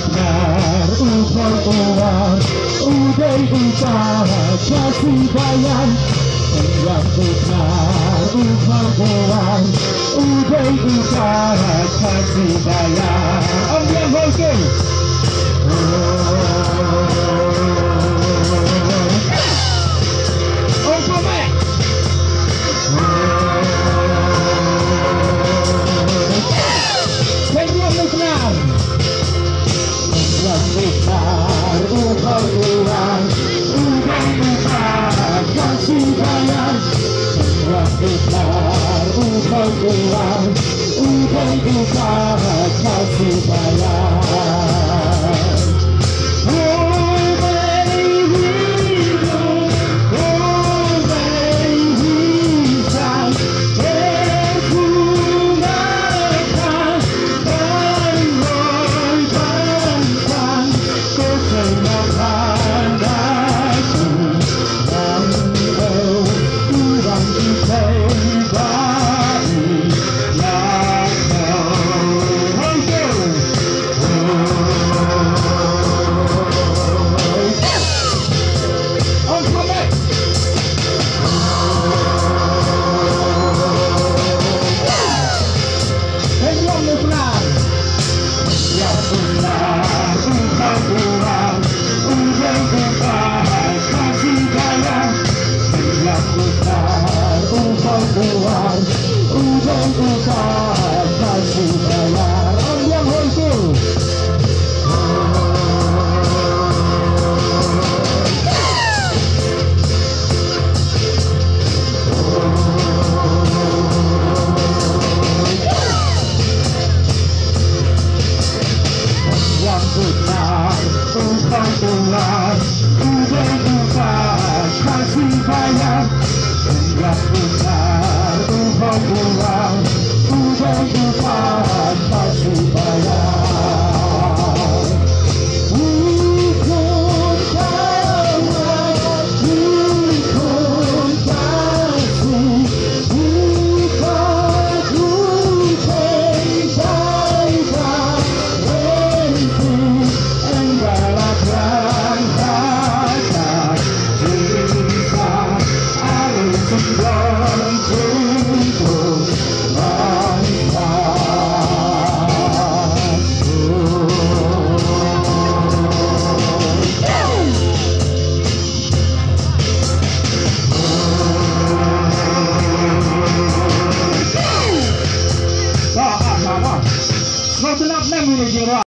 benar uang udah usaha kasih bayar yang benar uang udah usaha kasih bayar Om yang hoki Om Pamek Penjual benar yang benar uang udah usaha kasih bayar yang benar uang udah usaha kasih bayar